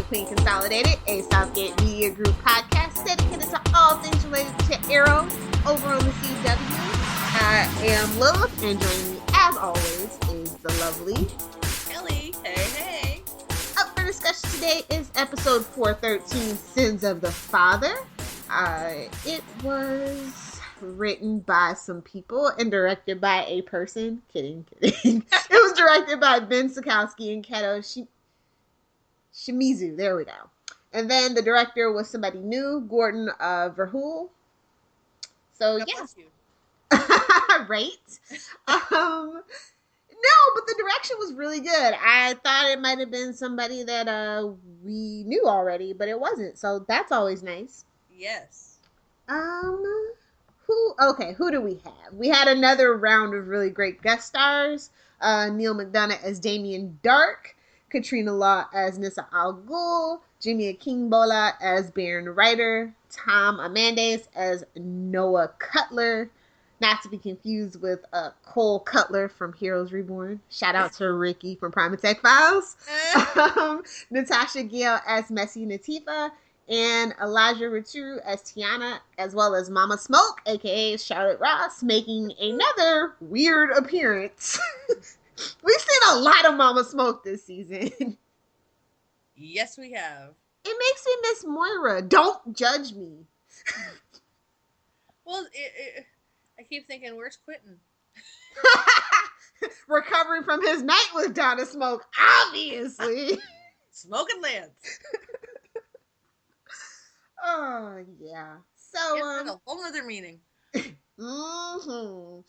Clean Consolidated, a Southgate Media Group podcast dedicated to all things related to Arrow over on the CW. I am Lilith, and joining me, as always, is the lovely Kelly. Hey. Up for discussion today is episode 413, Sins of the Father. It was written by some people and directed by a person. Kidding. It was directed by Ben Sikowski and Keto Shimizu. There we go. And then the director was somebody new, Gordon Verhoeven. So God yeah. bless you. Right? No, but the direction was really good. I thought it might have been somebody that we knew already, but it wasn't. So that's always nice. Yes. Who do we have? We had another round of really great guest stars. Neil McDonough as Damien Dark, Katrina Law as Nissa Al Ghul, Jimmy Akingbola as Baron Ryder, Tom Amandes as Noah Cutler, not to be confused with Cole Cutler from Heroes Reborn. Shout out to Ricky from Primatech Files. Natasha Gale as Messi Natifa, and Elijah Rituru as Tiana, as well as Mama Smoke, aka Charlotte Ross, making another weird appearance. We've seen a lot of Mama Smoke this season. Yes, we have. It makes me miss Moira. Don't judge me. Well, I keep thinking, where's Quentin? Recovering from his night with Donna Smoke, obviously. Smoking Lance. Oh, yeah. So, It's a whole other meaning. So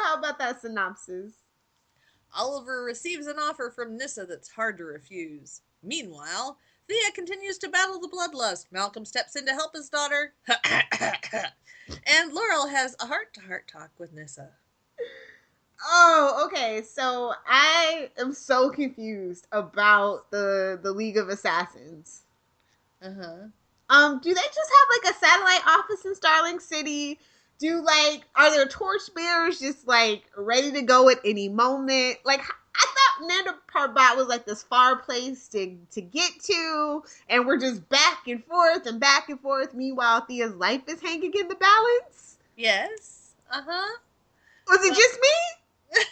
how about that synopsis? Oliver receives an offer from Nissa that's hard to refuse. Meanwhile, Thea continues to battle the bloodlust. Malcolm steps in to help his daughter. And Laurel has a heart-to-heart talk with Nissa. Oh, okay. So I am so confused about the League of Assassins. Do they just have like a satellite office in Starling City? Are there torchbearers just like ready to go at any moment? Like, I thought Nanda Parbat was like this far place to get to, and we're just back and forth. Meanwhile, Thea's life is hanging in the balance. Yes. Was it just me?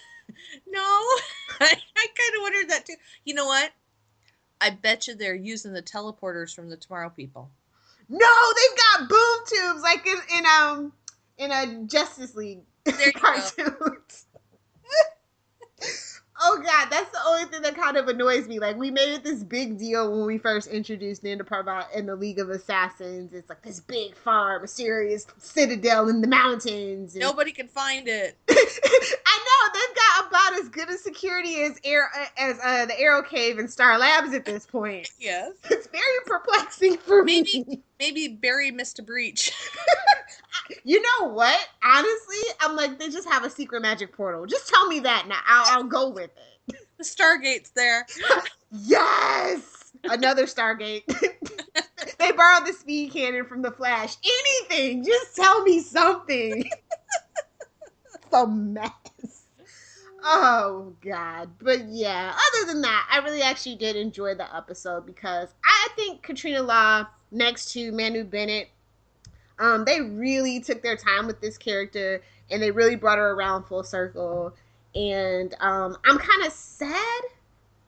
No. I kind of wondered that too. You know what? I bet you they're using the teleporters from the Tomorrow People. No, they've got boom tubes like in a Justice League cartoon. Oh God, that's the only thing that kind of annoys me. Like, we made it this big deal when we first introduced Nanda Parbat in the League of Assassins. It's like this big farm, mysterious citadel in the mountains. And nobody can find it. I know, they've got about as good a security as the Arrow Cave and Star Labs at this point. Yes. It's very perplexing for me. Maybe Barry missed a breach. You know what? Honestly, I'm like, they just have a secret magic portal. Just tell me that now. I'll go with it. The Stargate's there. Yes! Another Stargate. They borrowed the speed cannon from the Flash. Anything! Just tell me something. It's a mess. Oh, God. But yeah, other than that, I really actually did enjoy the episode because I think Katrina Law, next to Manu Bennett, they really took their time with this character, and they really brought her around full circle. And I'm kind of sad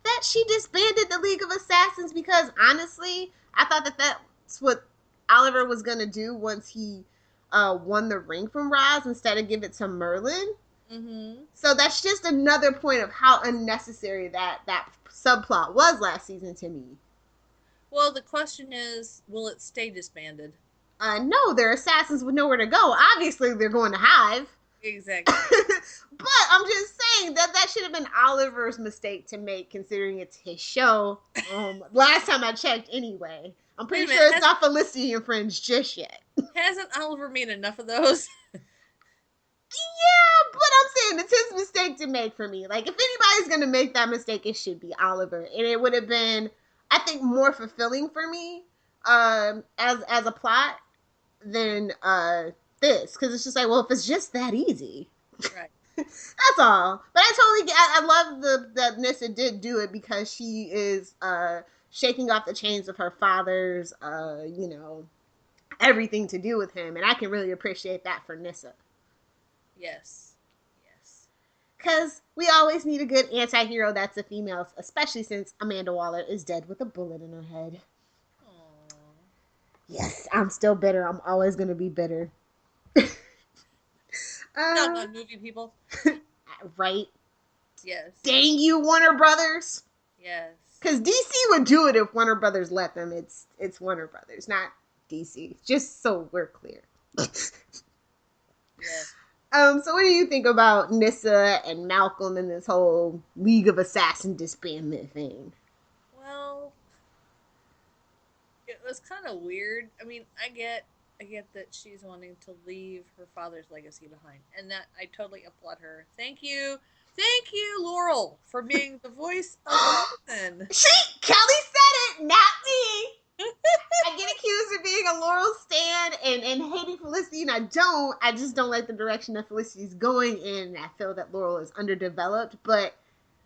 that she disbanded the League of Assassins because, honestly, I thought that that's what Oliver was going to do once he won the ring from Roz instead of give it to Merlin. Mm-hmm. So that's just another point of how unnecessary that subplot was last season to me. Well, the question is, will it stay disbanded? No, they're assassins with nowhere to go. Obviously, they're going to Hive. Exactly. But I'm just saying that should have been Oliver's mistake to make, considering it's his show. Last time I checked, anyway. I'm pretty sure it's not Felicity and Friends just yet. Hasn't Oliver made enough of those? Yeah, but I'm saying it's his mistake to make for me. Like, if anybody's going to make that mistake, it should be Oliver. And it would have been, I think, more fulfilling for me as a plot than this, because it's just like, well, if it's just that easy, right? That's all. But I totally get. I love that Nissa did do it because she is shaking off the chains of her father's, everything to do with him, and I can really appreciate that for Nissa. Yes. Yes. Because we always need a good anti-hero that's a female, especially since Amanda Waller is dead with a bullet in her head. Aww. Yes, I'm still bitter. I'm always going to be bitter. Not on movie people. Right? Yes. Dang you, Warner Brothers. Yes. Because DC would do it if Warner Brothers let them. It's Warner Brothers, not DC. Just so we're clear. Yes. So what do you think about Nissa and Malcolm and this whole League of Assassin disbandment thing? Well, it was kind of weird. I mean, I get that she's wanting to leave her father's legacy behind, and that I totally applaud her. Thank you, Laurel, for being the voice of reason. Kelly said it, not me. I get accused of being a Laurel stan and hating Felicity, and I don't. I just don't like the direction that Felicity's going in. I feel that Laurel is underdeveloped, but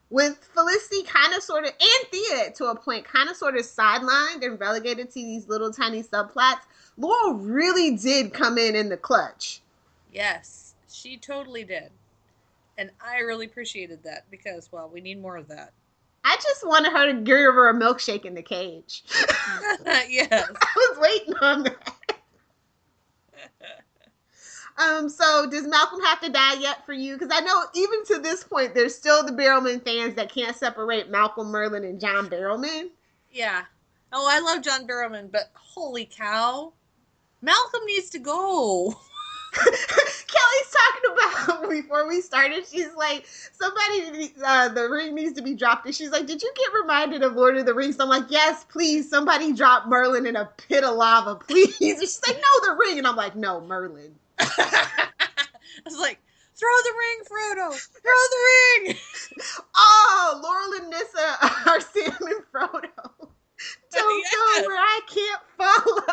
with Felicity kind of sort of, and Thea to a point, kind of sort of sidelined and relegated to these little tiny subplots, Laurel really did come in the clutch. Yes, she totally did. And I really appreciated that because, well, we need more of that. I just wanted her to give her a milkshake in the cage. Yes. I was waiting on that. So does Malcolm have to die yet for you? Because I know even to this point, there's still the Barrowman fans that can't separate Malcolm Merlin and John Barrowman. Yeah. Oh, I love John Barrowman, but holy cow. Malcolm needs to go. Kelly's talking about, before we started, she's like, somebody, the ring needs to be dropped. And she's like, did you get reminded of Lord of the Rings? So I'm like, yes, please, somebody drop Merlin in a pit of lava, please. And she's like, no, the ring. And I'm like, no, Merlin. I was like, throw the ring, Frodo. Throw the ring. Oh, Laurel and Nissa are Sam and Frodo. Don't go where I can't follow.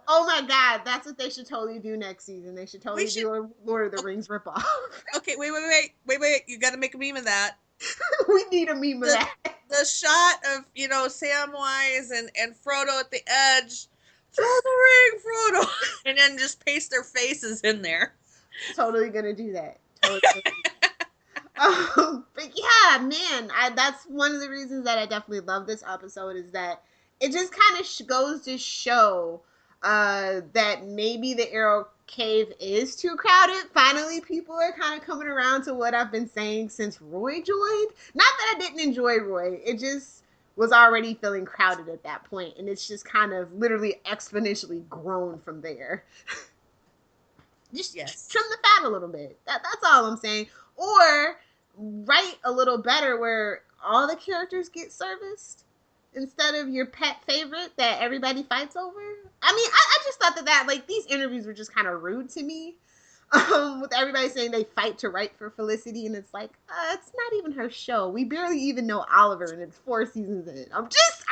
Oh my God, that's what they should totally do next season. They should totally do a Lord of the Rings ripoff. Okay, wait. You got to make a meme of that. We need a meme of that. The shot of, Samwise and Frodo at the edge. Throw the ring, Frodo. And then just paste their faces in there. Totally gonna do that. But yeah, man, that's one of the reasons that I definitely love this episode is that it just kind of goes to show that maybe the Arrow Cave is too crowded. Finally, people are kind of coming around to what I've been saying since Roy joined. Not that I didn't enjoy Roy. It just was already feeling crowded at that point, and it's just kind of literally exponentially grown from there. Just trim the fat a little bit. That's all I'm saying. Or write a little better where all the characters get serviced instead of your pet favorite that everybody fights over. I mean, I just thought that like these interviews were just kind of rude to me. With everybody saying they fight to write for Felicity, and it's like, it's not even her show. We barely even know Oliver, and it's 4 seasons in. I'm just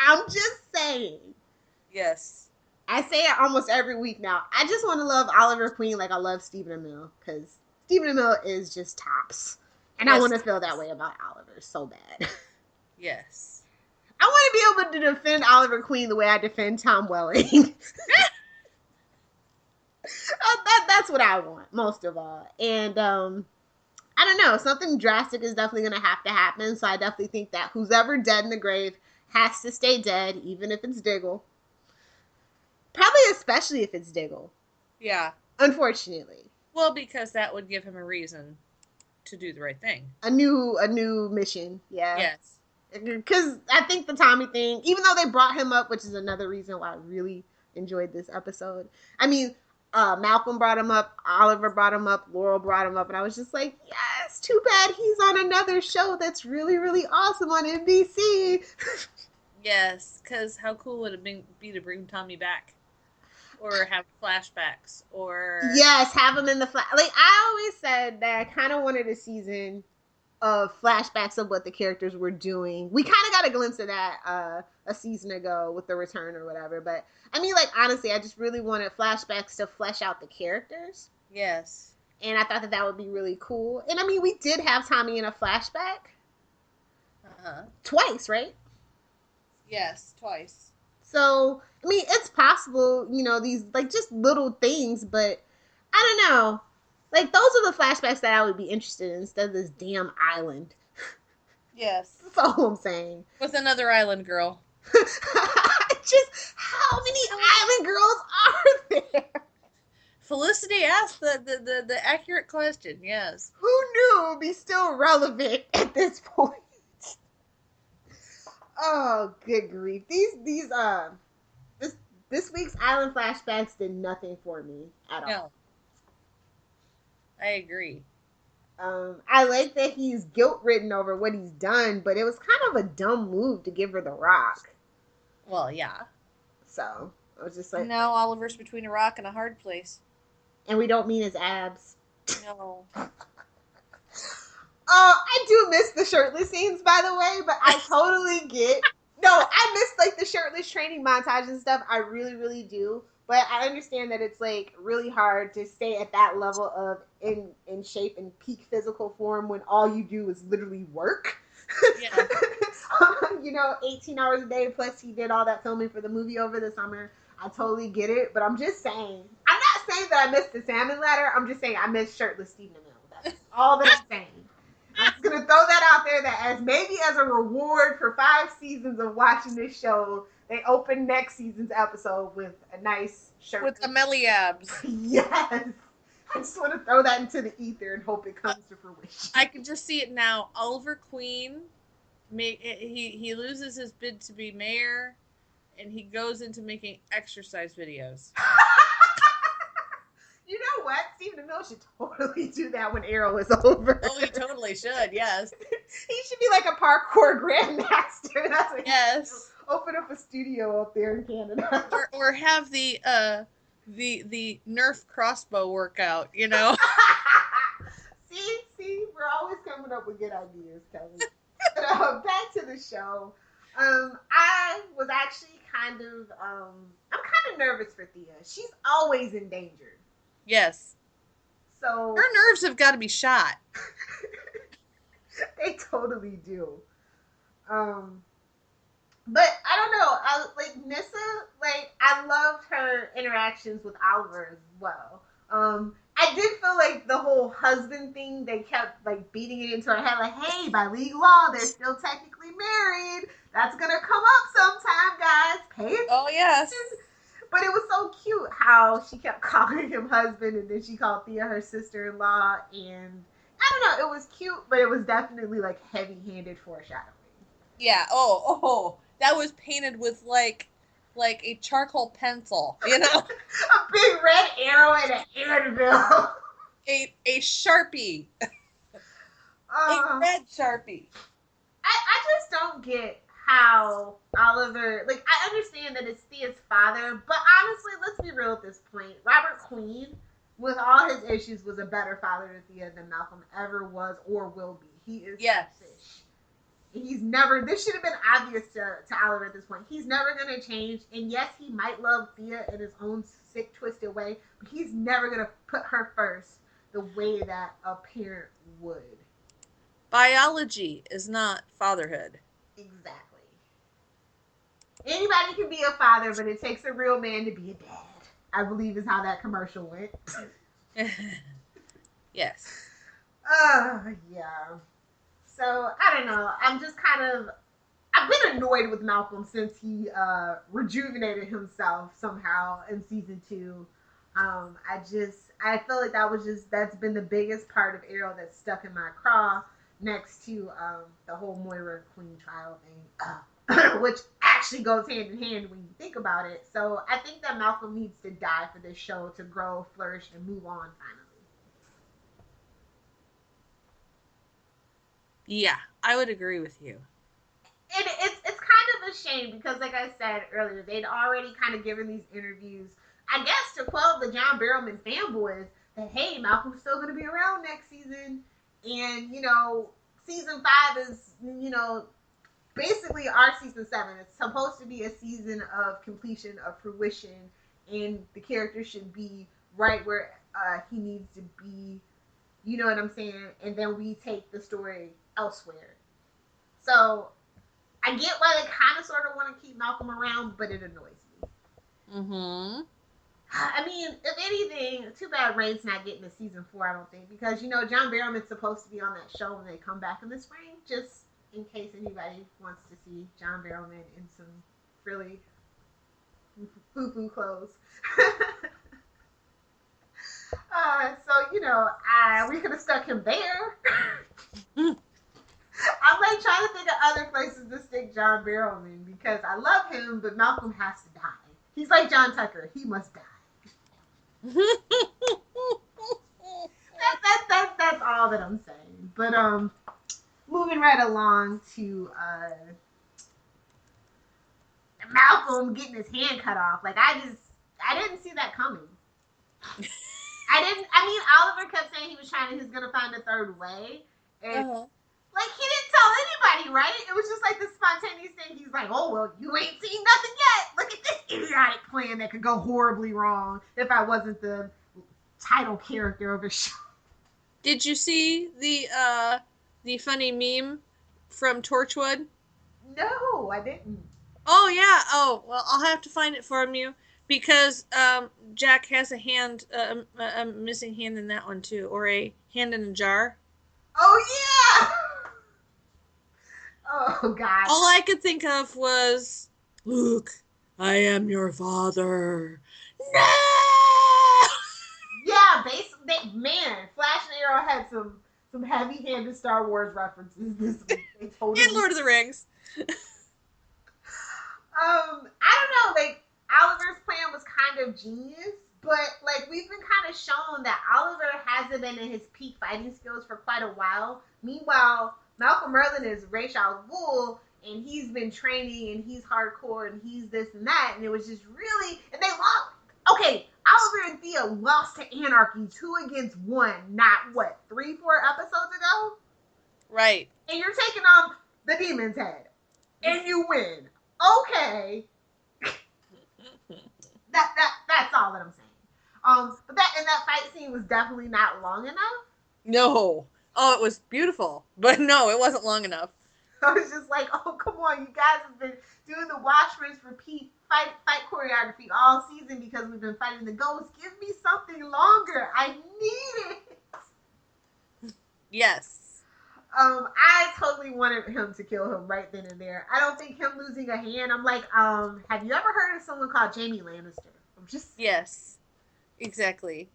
saying. Yes. I say it almost every week now. I just want to love Oliver Queen like I love Stephen Amell, because Stephen Amell is just tops. And I want to feel that way about Oliver so bad. Yes. I want to be able to defend Oliver Queen the way I defend Tom Welling. That's what I want, most of all. And I don't know. Something drastic is definitely going to happen. So I definitely think that who's ever dead in the grave has to stay dead, even if it's Diggle. Probably especially if it's Diggle. Yeah. Unfortunately. Well, because that would give him a reason to do the right thing. A new mission. Yeah. Yes. Because I think the Tommy thing, even though they brought him up, which is another reason why I really enjoyed this episode. I mean, Malcolm brought him up, Oliver brought him up, Laurel brought him up, and I was just like, yes, too bad he's on another show that's really, really awesome on NBC. Yes, because how cool would it be to bring Tommy back? Or have flashbacks, or... Yes, have him in the like, I always said that I kind of wanted a season of flashbacks of what the characters were doing. We kind of got a glimpse of that a season ago with The Return or whatever, but I mean, like, honestly, I just really wanted flashbacks to flesh out the characters. Yes. And I thought that that would be really cool. And I mean, we did have Tommy in a flashback twice, right? Yes, twice. So, I mean, it's possible, you know, these like just little things, but I don't know. Like, those are the flashbacks that I would be interested in instead of this damn island. Yes. That's all I'm saying. With another island girl. Just how many island girls are there? Felicity asked the accurate question, yes. Who knew it would be still relevant at this point? Oh, good grief. This week's island flashbacks did nothing for me at all. No. I agree. I like that he's guilt ridden over what he's done, but it was kind of a dumb move to give her the rock. Well, yeah. So I was just like, now Oliver's between a rock and a hard place. And we don't mean his abs. No. I do miss the shirtless scenes, by the way, but I totally get. No, I miss like the shirtless training montage and stuff. I really, really do. But I understand that it's like really hard to stay at that level of in shape and peak physical form when all you do is literally work. Yeah. 18 hours a day, plus he did all that filming for the movie over the summer. I totally get it, but I'm just saying. I'm not saying that I miss the salmon ladder. I'm just saying I miss shirtless Stephen Amell. That's all that I'm saying. I'm just gonna throw that out there that as a reward for 5 seasons of watching this show, they open next season's episode with a nice shirt with Amelie abs. Yes. I just want to throw that into the ether and hope it comes to fruition. I can just see it now. Oliver Queen, he loses his bid to be mayor, and he goes into making exercise videos. You know what? Stephen Amell should totally do that when Arrow is over. Oh, he totally should, yes. He should be like a parkour grandmaster. That's what yes. Open up a studio up there in Canada. Or have the Nerf crossbow workout, you know? see, we're always coming up with good ideas, Kelly. But back to the show. I was actually I'm kind of nervous for Thea. She's always in danger. Yes. So her nerves have got to be shot. They totally do. But I don't know. Nissa, I loved her interactions with Oliver as well. I did feel like the whole husband thing, they kept beating it into her head, like, hey, by legal law, they're still technically married. That's gonna come up sometime, guys. Pay attention. Oh yes. But it was so cute how she kept calling him husband, and then she called Thea her sister-in-law, and I don't know, it was cute, but it was definitely heavy-handed foreshadowing. Yeah. Oh, that was painted with like a charcoal pencil, you know. A big red arrow and an anvil. A Sharpie. A red Sharpie. I just don't get how Oliver, I understand that it's Thea's father, but honestly, let's be real at this point. Robert Queen, with all his issues, was a better father to Thea than Malcolm ever was or will be. He is selfish. He's never, this should have been obvious to Oliver at this point. He's never going to change, and yes, he might love Thea in his own sick, twisted way, but he's never going to put her first the way that a parent would. Biology is not fatherhood. Exactly. Anybody can be a father, but it takes a real man to be a dad, I believe is how that commercial went. Yes. Yeah. So, I don't know. I'm just I've been annoyed with Malcolm since he rejuvenated himself somehow in season 2. I feel like that's been the biggest part of Arrow that's stuck in my craw next to the whole Moira Queen trial thing, which actually goes hand in hand when you think about it. So I think that Malcolm needs to die for this show to grow, flourish, and move on finally. Yeah, I would agree with you. And it's kind of a shame because, like I said earlier, they'd already kind of given these interviews, I guess, to quell the John Barrowman fanboys that, hey, Malcolm's still going to be around next season. And, season 5 is, basically our season 7. It's supposed to be a season of completion, of fruition, and the character should be right where he needs to be. You know what I'm saying? And then we take the story elsewhere. So I get why they kind of sort of want to keep Malcolm around, but it annoys me. Mm-hmm. I mean, if anything, too bad Ray's not getting to season 4, I don't think. Because, John Barrowman's supposed to be on that show when they come back in the spring. Just in case anybody wants to see John Barrowman in some really foo-foo clothes. We could have stuck him there. I'm like trying to think of other places to stick John Barrowman because I love him, but Malcolm has to die. He's like John Tucker. He must die. That's all that I'm saying. But moving right along to Malcolm getting his hand cut off. Like I didn't see that coming. Oliver kept saying he was gonna find a third way. And like he didn't tell anybody, right? It was just like the spontaneous thing. He's like, "Oh well, you ain't seen nothing yet. Look at this idiotic plan that could go horribly wrong if I wasn't the title character of a show." Did you see the funny meme from Torchwood? No, I didn't. Oh yeah. Oh well, I'll have to find it for you because Jack has a hand, a missing hand in that one too, or a hand in a jar. Oh yeah. Oh gosh. All I could think of was, Luke, I am your father. No. Yeah, man, Flash and Arrow had some heavy-handed Star Wars references this week. They totally. And Lord of the Rings. I don't know. Like Oliver's plan was kind of genius, but like we've been kind of shown that Oliver hasn't been in his peak fighting skills for quite a while. Meanwhile, Malcolm Merlin is Ra's al Ghul, and he's been training, and he's hardcore, and he's this and that, and it was just really, and they lost. Okay, Oliver and Thea lost to Anarchy 2 against 1, not what, 3-4 episodes ago? Right. And you're taking on the Demon's Head, and you win. Okay. That's all that I'm saying. But that fight scene was definitely not long enough. No. Oh, it was beautiful, but no, it wasn't long enough. I was just like, oh, come on, you guys have been doing the wash, rinse, repeat fight choreography all season because we've been fighting the ghosts. Give me something longer. I need it. Yes. I totally wanted him to kill him right then and there. I don't think him losing a hand. I'm like, have you ever heard of someone called Jamie Lannister? I'm just yes, exactly.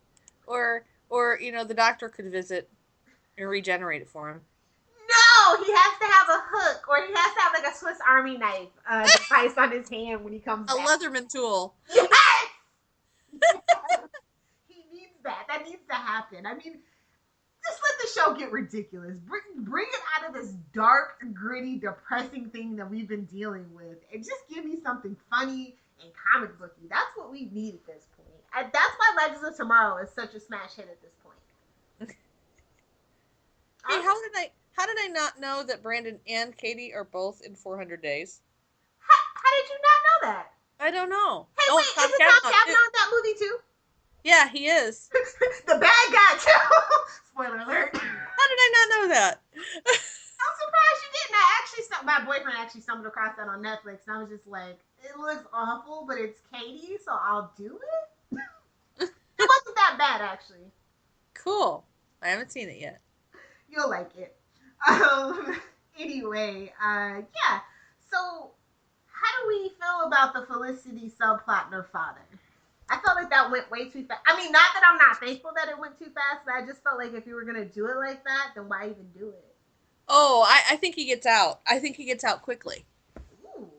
Or the doctor could visit and regenerate it for him. No, he has to have a hook, or he has to have like a Swiss Army knife device on his hand when he comes back. A Leatherman tool. Yes! He needs that. That needs to happen. I mean, just let the show get ridiculous. Bring it out of this dark, gritty, depressing thing that we've been dealing with, and just give me something funny and comic booky. That's what we need at this point. That's why Legends of Tomorrow is such a smash hit at this point. Hey, how did I not know that Brandon and Katie are both in 400 Days? How did you not know that? I don't know. Hey, oh, wait, Tom isn't Tom Cavanaugh in that movie too? Yeah, he is. The bad guy too. Spoiler alert. How did I not know that? I'm surprised you didn't. My boyfriend actually stumbled across that on Netflix, and I was just like, it looks awful, but it's Katie, so I'll do it. It wasn't that bad, actually. Cool. I haven't seen it yet. You'll like it. Anyway, yeah. So, how do we feel about the Felicity subplot and her father? I felt like that went way too fast. I mean, not that I'm not thankful that it went too fast, but I just felt like if you were going to do it like that, then why even do it? Oh, I think he gets out. I think he gets out quickly. Ooh.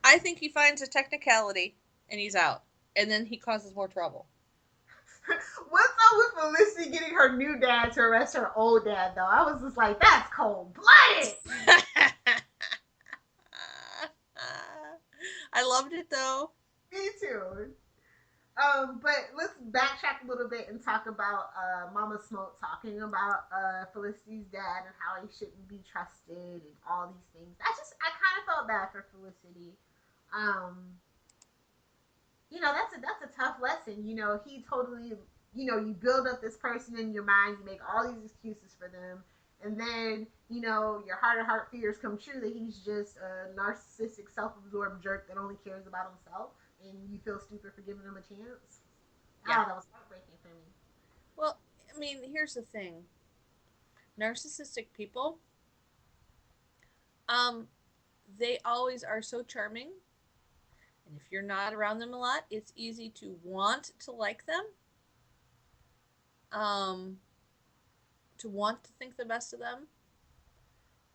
I think he finds a technicality, and he's out. And then he causes more trouble. What's up with Felicity getting her new dad to arrest her old dad, though? I was just like, that's cold-blooded! I loved it, though. Me too. But let's backtrack a little bit and talk about Mama Smoke talking about Felicity's dad and how he shouldn't be trusted and all these things. I kind of felt bad for Felicity. That's a tough lesson. He totally you build up this person in your mind, you make all these excuses for them, and then, your heart of heart fears come true that he's just a narcissistic, self-absorbed jerk that only cares about himself, and you feel stupid for giving him a chance. Yeah. That was heartbreaking for me. Well, I mean, here's the thing. Narcissistic people, um, they always are so charming. And if you're not around them a lot, it's easy to want to like them. Um, to want to think the best of them.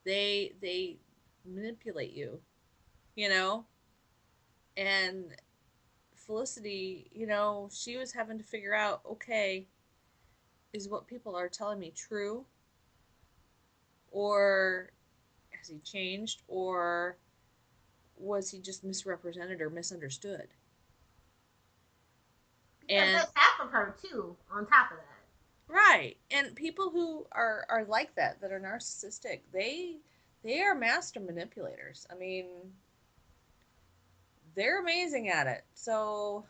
They manipulate you, you know? And Felicity, she was having to figure out, okay, is what people are telling me true? Or has he changed? Or was he just misrepresented or misunderstood? Because that's half of her, too, on top of that. Right. And people who are like that are narcissistic, they are master manipulators. I mean, they're amazing at it. So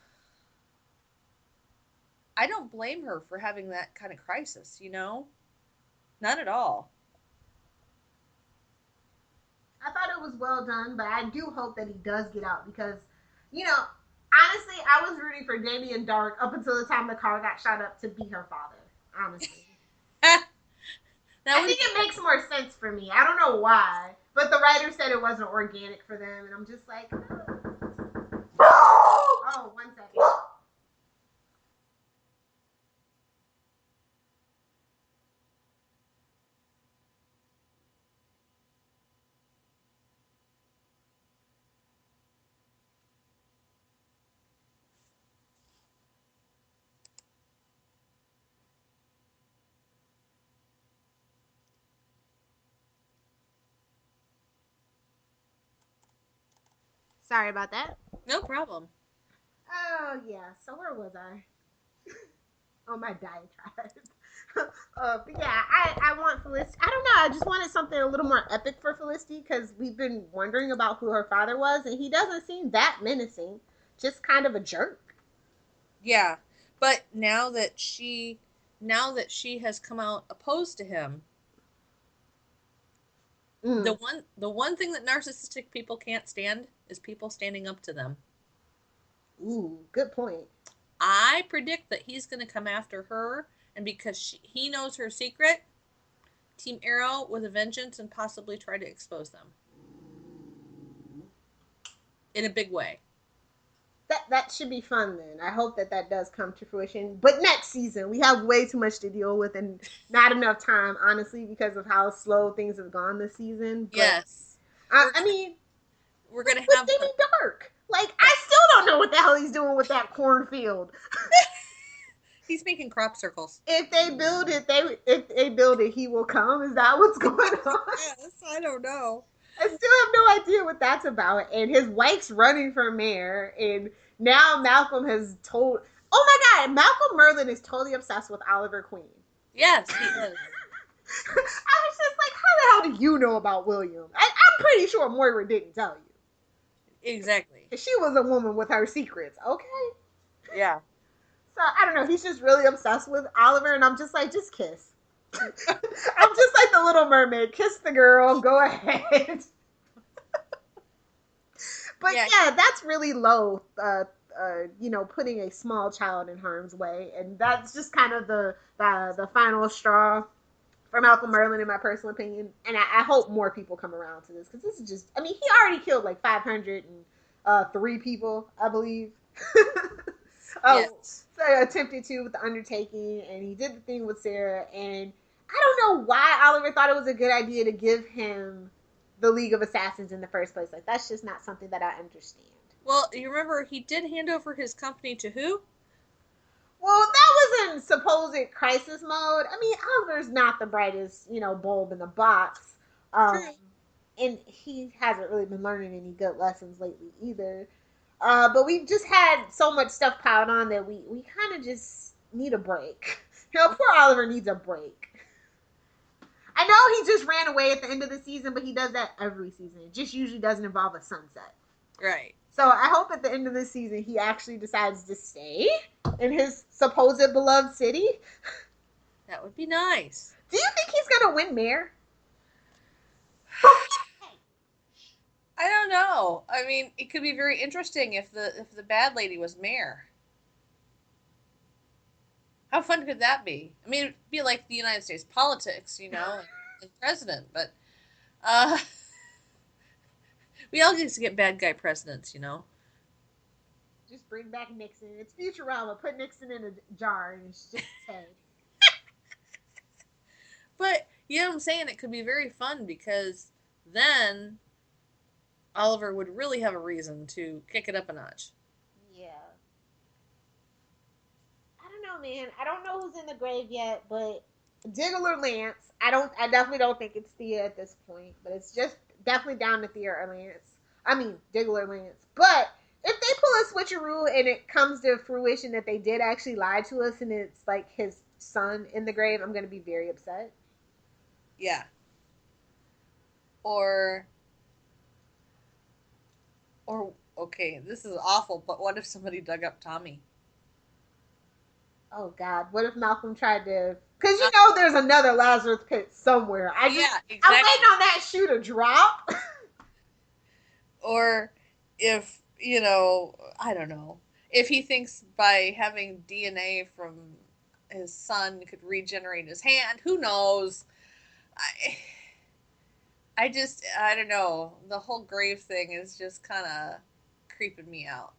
I don't blame her for having that kind of crisis, Not at all. I thought it was well done, but I do hope that he does get out because, honestly, I was rooting for Damien Dark up until the time the car got shot up to be her father. Honestly, I think it makes more sense for me. I don't know why, but the writer said it wasn't organic for them, and I'm just like, oh, 1 second. Sorry about that. No problem. Oh yeah. So where was I? On my diatribe. But yeah, I want Felicity. I don't know. I just wanted something a little more epic for Felicity because we've been wondering about who her father was, and he doesn't seem that menacing. Just kind of a jerk. Yeah, but now that she has come out opposed to him, the one thing that narcissistic people can't stand is people standing up to them. Ooh, good point. I predict that he's going to come after her, and because he knows her secret, Team Arrow with a vengeance and possibly try to expose them in a big way. That should be fun then. I hope that does come to fruition. But next season, we have way too much to deal with and not enough time, honestly, because of how slow things have gone this season. But yes. I mean, we're going to with have Danny Dark. Like, I still don't know what the hell he's doing with that cornfield. He's making crop circles. If they build it, he will come. Is that what's going on? Yes, I don't know. I still have no idea what that's about. And his wife's running for mayor, and now Malcolm has told. Oh my God, Malcolm Merlin is totally obsessed with Oliver Queen. Yes, he is. I was just like, how the hell do you know about William? I'm pretty sure Moira didn't tell you. Exactly. She was a woman with her secrets, okay? Yeah. So I don't know. He's just really obsessed with Oliver, and I'm just like, just kiss. I'm just like the Little Mermaid. Kiss the girl. Go ahead. But yeah, that's really low. Putting a small child in harm's way, and that's just kind of the final straw for Malcolm Merlin, in my personal opinion. And I hope more people come around to this because this is just. I mean, he already killed like 503 people, I believe. Yes. So I attempted to with the undertaking, and he did the thing with Sarah, and I don't know why Oliver thought it was a good idea to give him the League of Assassins in the first place. Like, that's just not something that I understand. Well, you remember he did hand over his company to who? Well, that was in supposed crisis mode. I mean, Oliver's not the brightest, bulb in the box. True. And he hasn't really been learning any good lessons lately either. But we've just had so much stuff piled on that we kind of just need a break. Poor Oliver needs a break. I know he just ran away at the end of the season, but he does that every season. It just usually doesn't involve a sunset. Right. So I hope at the end of this season he actually decides to stay in his supposed beloved city. That would be nice. Do you think he's gonna win mayor? I don't know. I mean, it could be very interesting if the bad lady was mayor. How fun could that be? I mean, it'd be like the United States politics, and president. But uh, we all need to get bad guy presidents. Just bring back Nixon. It's Futurama. Put Nixon in a jar and it's just his head. But you know what I'm saying? It could be very fun because then Oliver would really have a reason to kick it up a notch. Yeah. I don't know, man. I don't know who's in the grave yet, but Diggle or Lance. I definitely don't think it's Thea at this point, but it's just definitely down to Thea or Lance. I mean, Diggle or Lance. But if they pull a switcheroo and it comes to fruition that they did actually lie to us and it's like his son in the grave, I'm going to be very upset. Yeah. Or okay, this is awful, but what if somebody dug up Tommy? Oh God, what if Malcolm tried to? Because there's another Lazarus pit somewhere. Exactly. I'm waiting on that shoe to drop. Or if I don't know, if he thinks by having DNA from his son could regenerate his hand, who knows? I don't know. The whole grave thing is just kind of creeping me out.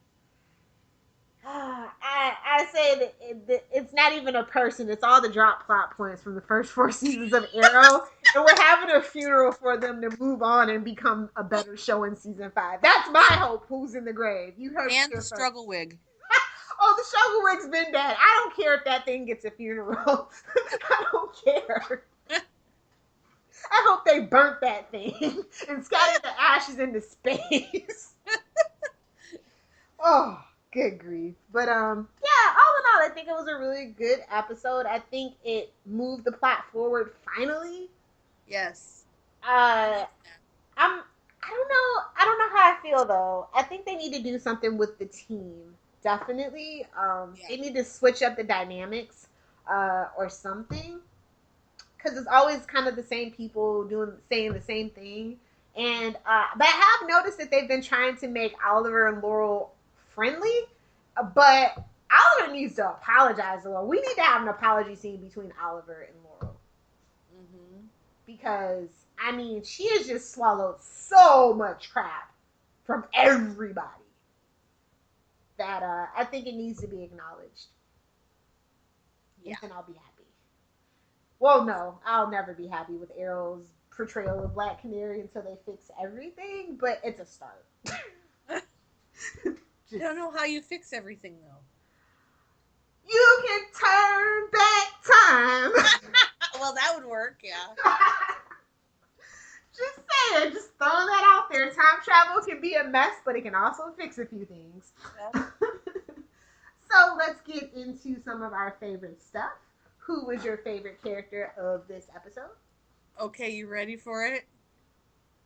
I say that it's not even a person. It's all the drop plot points from the first 4 seasons of Arrow. And we're having a funeral for them to move on and become a better show in season 5. That's my hope. Who's in the grave? You heard and the struggle wig. Oh, the struggle wig's been dead. I don't care if that thing gets a funeral. I don't care. I hope they burnt that thing and scattered the ashes into space. Oh, good grief. But yeah, all in all, I think it was a really good episode. I think it moved the plot forward finally. Yes. I don't know how I feel though. I think they need to do something with the team. Definitely. They need to switch up the dynamics or something. Because it's always kind of the same people saying the same thing. And but I have noticed that they've been trying to make Oliver and Laurel friendly. But Oliver needs to apologize to Laurel. We need to have an apology scene between Oliver and Laurel. Mm-hmm. Because, I mean, she has just swallowed so much crap from everybody that I think it needs to be acknowledged. Yeah. And I'll be happy. Well, no, I'll never be happy with Arrow's portrayal of Black Canary until they fix everything, but it's a start. I don't know how you fix everything, though. You can turn back time. Well, that would work, yeah. Just saying, just throwing that out there. Time travel can be a mess, but it can also fix a few things. Yeah. So let's get into some of our favorite stuff. Who was your favorite character of this episode? Okay, you ready for it?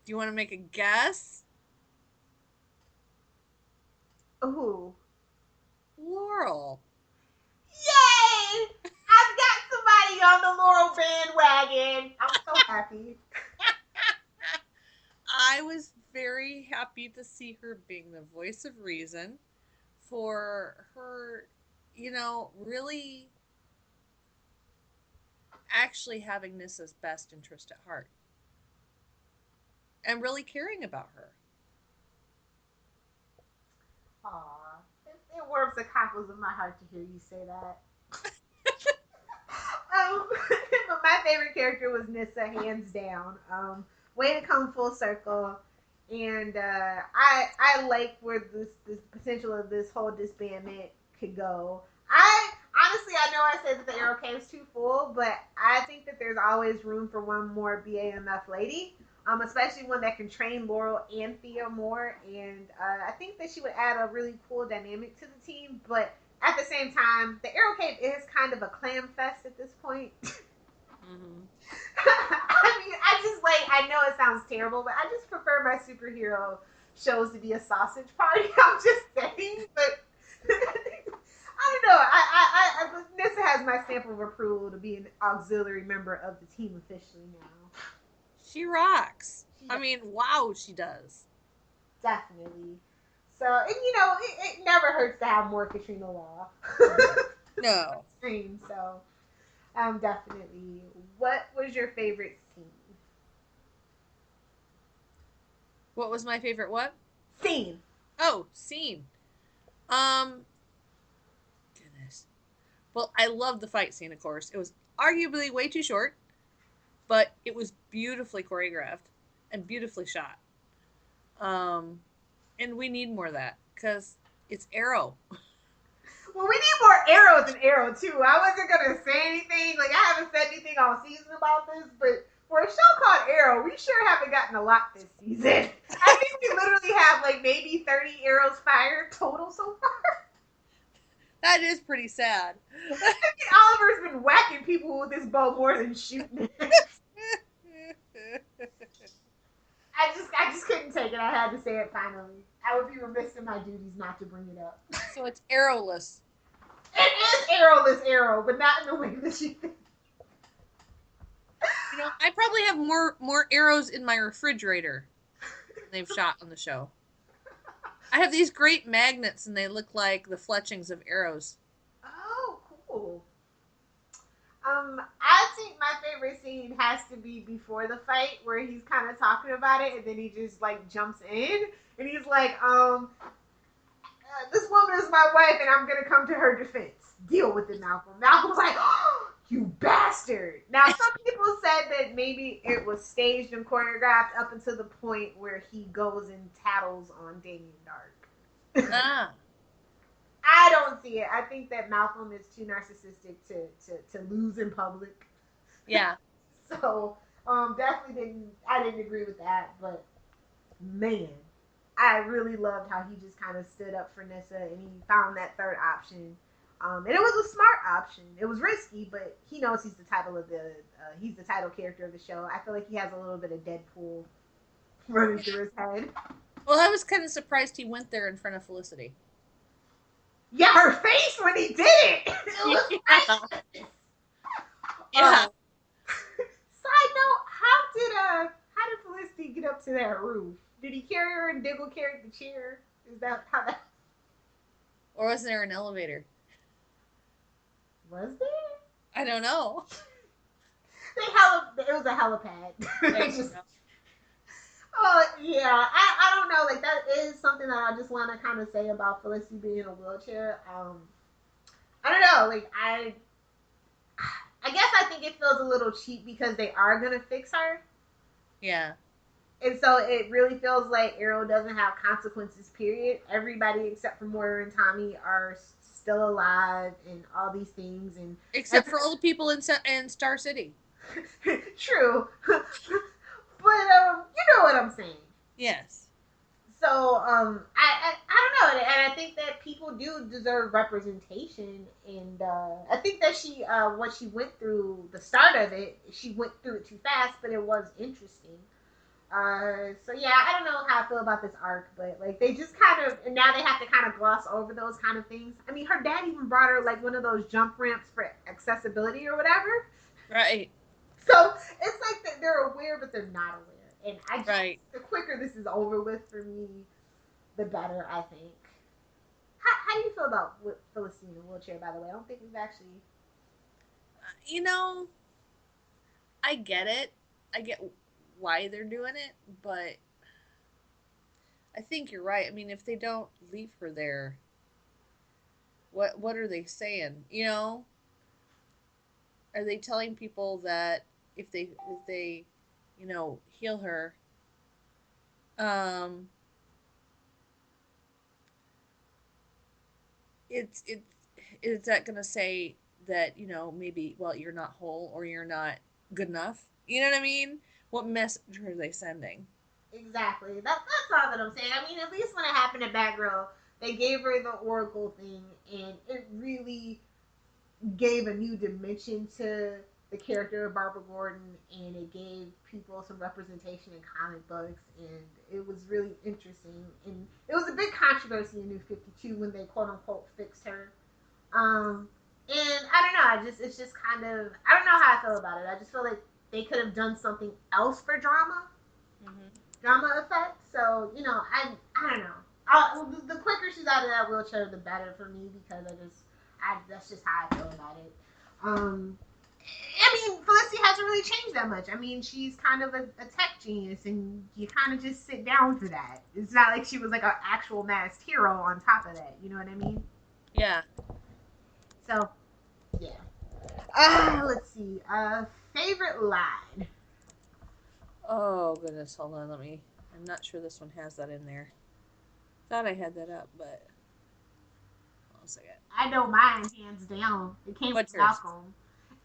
Do you want to make a guess? Who? Laurel. Yay! I've got somebody on the Laurel bandwagon. I'm so happy. I was very happy to see her being the voice of reason, for her, really actually having Nissa's best interest at heart and really caring about her. Aw, it warms the cockles of my heart to hear you say that. But my favorite character was Nissa, hands down. Way to come full circle. And I like where this potential of this whole disbandment could go. I know I said that the Arrow K was too full, but I think that there's always room for one more BAMF lady, especially one that can train Laurel and Thea more. And I think that she would add a really cool dynamic to the team. But at the same time, the Arrow Cave is kind of a clam fest at this point. Mm-hmm. I mean, I know it sounds terrible, but I just prefer my superhero shows to be a sausage party. I'm just saying, but I don't know. Nissa has my stamp of approval to be an auxiliary member of the team officially now. She rocks. She I mean, wow, she does. definitely. So, and it never hurts to have more Katrina Law. No. Screen, so definitely. What was your favorite scene? What was my favorite what? Scene. Oh, scene. Um, goodness. Well, I loved the fight scene, of course. It was arguably way too short, but it was beautifully choreographed and beautifully shot. Um, and we need more of that because it's Arrow. Well, we need more arrows in Arrow too. I wasn't gonna say anything. Like I haven't said anything all season about this, but for a show called Arrow, we sure haven't gotten a lot this season. I think we literally have like maybe 30 arrows fired total so far. That is pretty sad. I think Oliver's been whacking people with this bow more than shooting it. I just couldn't take it. I had to say it finally. I would be remiss in my duties not to bring it up. So it's arrowless. It is arrowless Arrow, but not in the way that you think. I probably have more arrows in my refrigerator than they've shot on the show. I have these great magnets, and they look like the fletchings of arrows. Oh, cool. I think my favorite scene has to be before the fight, where he's kind of talking about it, and then he just like jumps in, and he's like, "This woman is my wife, and I'm gonna come to her defense. Deal with it, Malcolm." Malcolm's like, "Oh, you bastard!" Now, some people said that maybe it was staged and choreographed up until the point where he goes and tattles on Damien Dark. Ah. I don't see it. I think that Malcolm is too narcissistic to lose in public. Yeah. So, definitely I didn't agree with that, but man, I really loved how he just kind of stood up for Nissa and he found that third option. And it was a smart option. It was risky, but he knows he's the title character of the show. I feel like he has a little bit of Deadpool running through his head. Well, I was kind of surprised he went there in front of Felicity. Yeah, her face when he did it. It was priceless. Yeah. Side note: how did Felicity get up to that roof? Did he carry her and Diggle carried the chair? Is that how that? Or was there an elevator? Was there? I don't know. It was a helipad. Oh yeah, I don't know. Like that is something that I just want to kind of say about Felicity being in a wheelchair. I don't know. Like I guess I think it feels a little cheap because they are gonna fix her. Yeah. And so it really feels like Arrow doesn't have consequences. Period. Everybody except for Moira and Tommy are still alive, and all these things, and except for all the people in Star City. True. But you know what I'm saying. Yes. So I don't know, and I think that people do deserve representation, and I think that she what she went through, the start of it, she went through it too fast, but it was interesting. So yeah, I don't know how I feel about this arc, but like they just kind of, and now they have to kind of gloss over those kind of things. I mean, her dad even brought her like one of those jump ramps for accessibility or whatever. Right. So it's like that they're aware, but they're not aware. And I just, right. The quicker this is over with for me, the better, I think. How do you feel about Felicity in a wheelchair, by the way? I don't think we've actually... I get it. I get why they're doing it, but I think you're right. I mean, if they don't leave her there, what are they saying? Are they telling people that if they heal her, it's that gonna say that maybe, well, you're not whole or you're not good enough? You know what I mean? What message are they sending? Exactly. That's all that I'm saying. I mean, at least when it happened to Batgirl, they gave her the Oracle thing, and it really gave a new dimension to the character of Barbara Gordon, and it gave people some representation in comic books, and it was really interesting. And it was a big controversy in New 52 when they quote unquote fixed her. And I don't know, it's just kind of, I don't know how I feel about it. I just feel like they could have done something else for drama, drama effect. So I don't know. The quicker she's out of that wheelchair, the better for me, because that's just how I feel about it. I mean, Felicity hasn't really changed that much. I mean, she's kind of a tech genius, and you kind of just sit down for that. It's not like she was like an actual masked hero on top of that. You know what I mean? Yeah. So, yeah. Let's see. Favorite line. Oh, goodness. Hold on. I'm not sure this one has that in there. Thought I had that up, but. Hold on a second. I know mine, hands down. It came from Malcolm.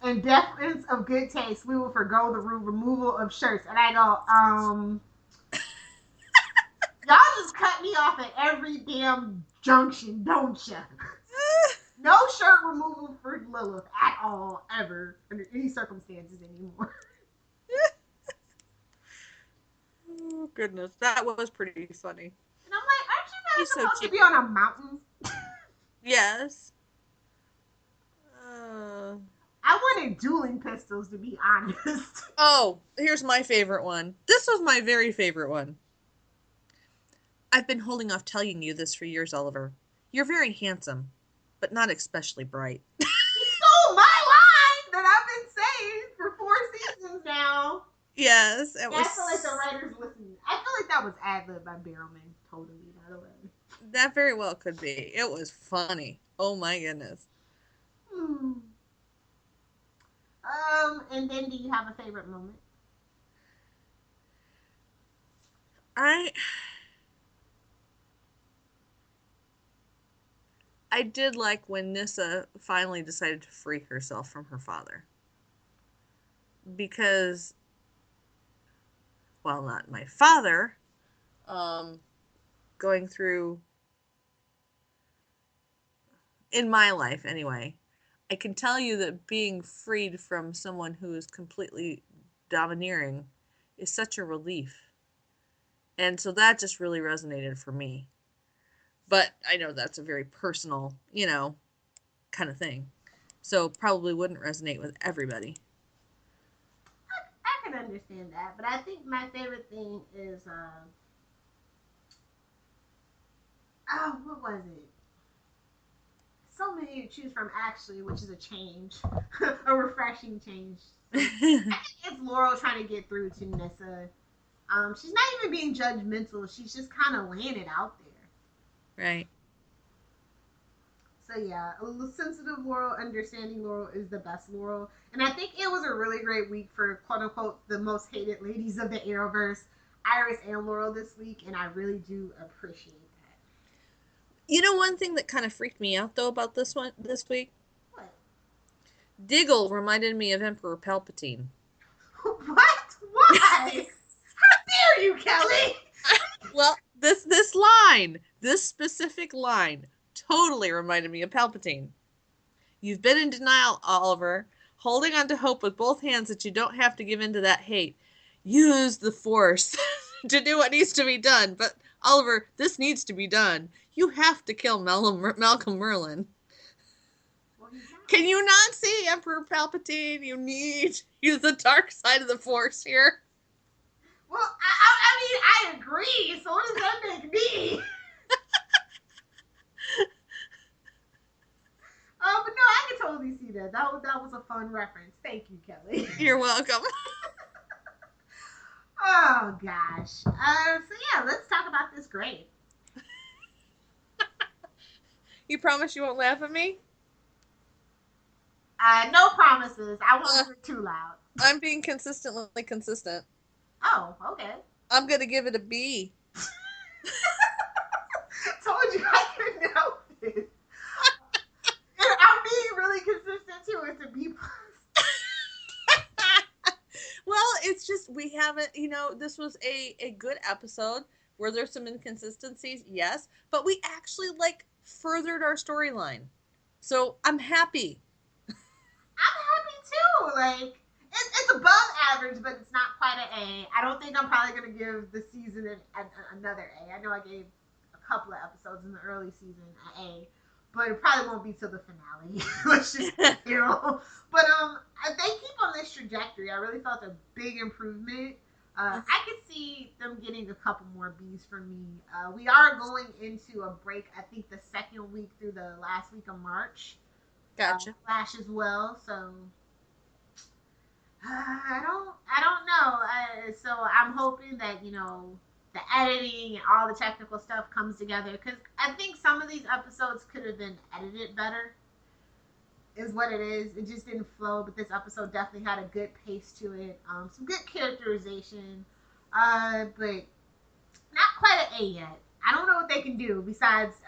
In deference of good taste, we will forgo the removal of shirts. And I go, y'all just cut me off at every damn junction, don't ya? No shirt removal for Lilith at all, ever, under any circumstances anymore. Oh, goodness. That was pretty funny. And I'm like, aren't you guys supposed to be on a mountain? Yes. I wanted dueling pistols, to be honest. Oh, here's my favorite one. This was my very favorite one. I've been holding off telling you this for years, Oliver. You're very handsome, but not especially bright. You stole my line that I've been saying for 4 seasons now. Yes, it was. I feel like the writers listening. I feel like that was ad-libbed by Barrowman, totally, by the way. That very well could be. It was funny. Oh my goodness. And then do you have a favorite moment? I did like when Nyssa finally decided to free herself from her father. Because, well, not my father, going through, in my life anyway, I can tell you that being freed from someone who is completely domineering is such a relief. And so that just really resonated for me. But I know that's a very personal, kind of thing. So probably wouldn't resonate with everybody. I can understand that. But I think my favorite thing is, what was it? So many to choose from, actually, which is a change, a refreshing change. I think it's Laurel trying to get through to Nyssa. She's not even being judgmental. She's just kind of laying it out there. Right. So yeah, a sensitive Laurel, understanding Laurel is the best Laurel. And I think it was a really great week for, quote unquote, the most hated ladies of the Arrowverse, Iris and Laurel, this week. And I really do appreciate that. You know, one thing that kind of freaked me out, though, about this week? What? Diggle reminded me of Emperor Palpatine. What? Why? How dare you, Kelly? Well, this specific line, totally reminded me of Palpatine. You've been in denial, Oliver, holding on to hope with both hands that you don't have to give in to that hate. Use the Force to do what needs to be done. But, Oliver, this needs to be done. You have to kill Malcolm Merlin. Can you not see Emperor Palpatine? You need to use the dark side of the Force here. Well, I mean, I agree. So what does that make me? But no, I can totally see that. That was a fun reference. Thank you, Kelly. You're welcome. Oh, gosh. So yeah, let's talk about this grade. You promise you won't laugh at me? No promises. I won't do it too loud. I'm being consistently consistent. Oh, okay. I'm going to give it a B. Told you I couldn't help it. I'm being really consistent too. It's a B+. Well, it's just, we haven't, this was a good episode. Were there some inconsistencies? Yes. But we actually, furthered our storyline. So I'm happy. I'm happy too. like it's above average, but it's not quite an A. I don't think I'm probably gonna give the season another A. I know I gave a couple of episodes in the early season an A, but it probably won't be till the finale. Let's just But they keep on this trajectory. I really felt a big improvement. I could see them getting a couple more B's from me. We are going into a break. I think the second week through the last week of March. Gotcha. Flash as well. So I don't know. So I'm hoping that the editing and all the technical stuff comes together, because I think some of these episodes could have been edited better. Is what it is. It just didn't flow, but this episode definitely had a good pace to it. Some good characterization, but not quite an A yet. I don't know what they can do besides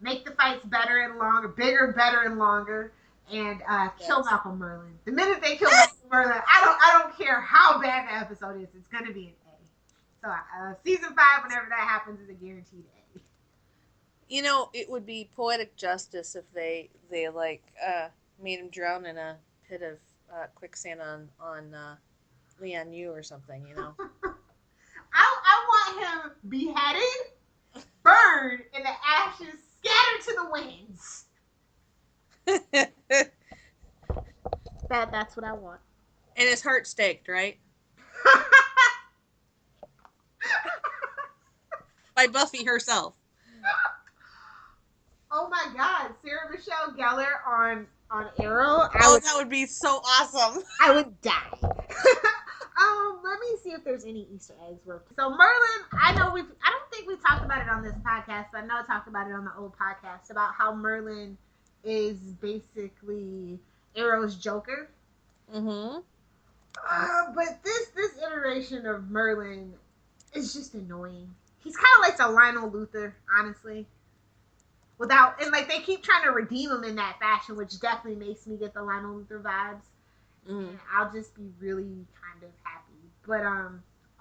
make the fights better and longer, bigger, better, and longer, and kill Malcolm Merlin. The minute they kill Malcolm Merlin, I don't care how bad the episode is. It's gonna be an A. So season 5, whenever that happens, is a guaranteed A. It would be poetic justice if they made him drown in a pit of quicksand on Lian Yu or something. I want him beheaded, burned, and the ashes scattered to the winds. That's what I want. And his heart staked, right? By Buffy herself. Oh my God, Sarah Michelle Gellar on Arrow. That would be so awesome. I would die. Let me see if there's any Easter eggs. So Merlin, I don't think we talked about it on this podcast, but I know I talked about it on the old podcast about how Merlin is basically Arrow's Joker. Mm-hmm. But this iteration of Merlin is just annoying. He's kind of like the Lionel Luthor, honestly. They keep trying to redeem him in that fashion, which definitely makes me get the Lionel Luthor vibes. And I'll just be really kind of happy. But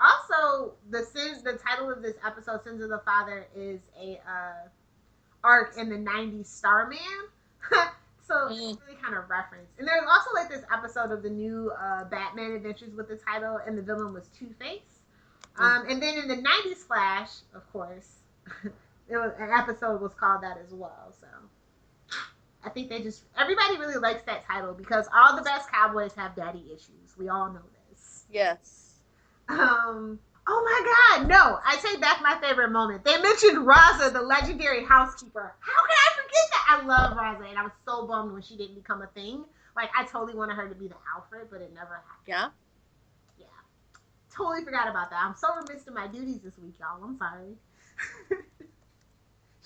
also the title of this episode, Sins of the Father, is a arc in the 90s Starman. So it's really kind of reference. And there's also this episode of the new Batman Adventures with the title, and the villain was Two-Face. And then in the 90s Flash, of course, an episode was called that as well. So I think everybody really likes that title because all the best cowboys have daddy issues. We all know this. Yes. Oh my God, no! I take back my favorite moment. They mentioned Raza, the legendary housekeeper. How can I forget that? I love Raza, and I was so bummed when she didn't become a thing. I totally wanted her to be the Alfred, but it never happened. Yeah. Totally forgot about that. I'm so remiss in my duties this week, y'all. I'm sorry.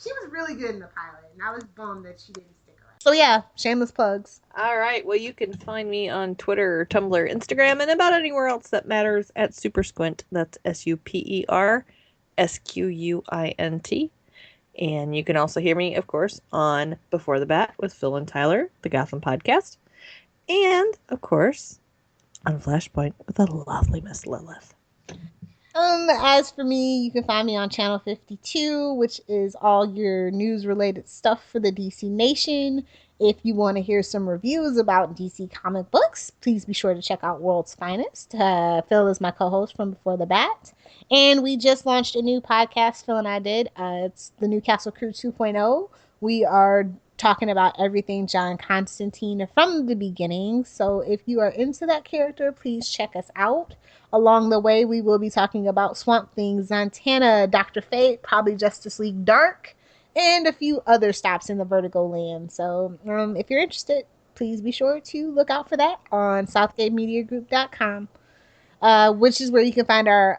She was really good in the pilot, and I was bummed that she didn't stick around. So yeah, shameless plugs. All right. Well, you can find me on Twitter, Tumblr, Instagram, and about anywhere else that matters at SuperSquint. That's SuperSquint. And you can also hear me, of course, on Before the Bat with Phil and Tyler, the Gotham podcast. And, of course, on Flashpoint with the lovely Miss Lilith. As for me, you can find me on Channel 52, which is all your news-related stuff for the DC Nation. If you want to hear some reviews about DC comic books, please be sure to check out World's Finest. Phil is my co-host from Before the Bat. And we just launched a new podcast, Phil and I did. It's the Newcastle Crew 2.0. We are talking about everything John Constantine from the beginning. So if you are into that character, please check us out. Along the way, we will be talking about Swamp Thing, Zatanna, Dr. Fate, probably Justice League Dark, and a few other stops in the Vertigo land. So if you're interested, please be sure to look out for that on southgatemediagroup.com, which is where you can find a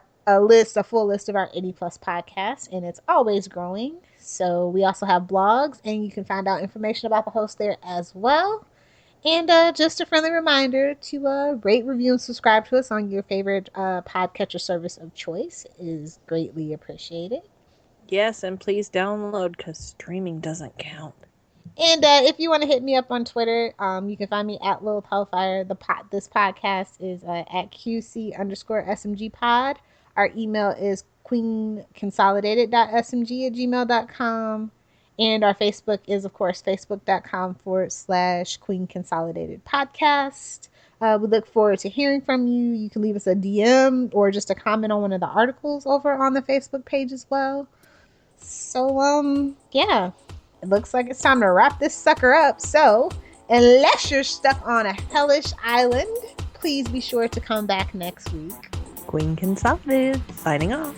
full list of our 80 plus podcasts, and it's always growing. So we also have blogs, and you can find out information about the host there as well. And just a friendly reminder to rate, review, and subscribe to us on your favorite podcatcher service of choice. It is greatly appreciated. Yes, and please download because streaming doesn't count. And if you want to hit me up on Twitter, you can find me at Lilith Hellfire. This podcast is at QC_SMGpod. Our email is queenconsolidated.smg@gmail.com. And our Facebook is, of course, facebook.com/Queen Consolidated Podcast. We look forward to hearing from you. You can leave us a DM or just a comment on one of the articles over on the Facebook page as well. So, yeah, it looks like it's time to wrap this sucker up. So, unless you're stuck on a hellish island, please be sure to come back next week. Queen Consolidated, signing off.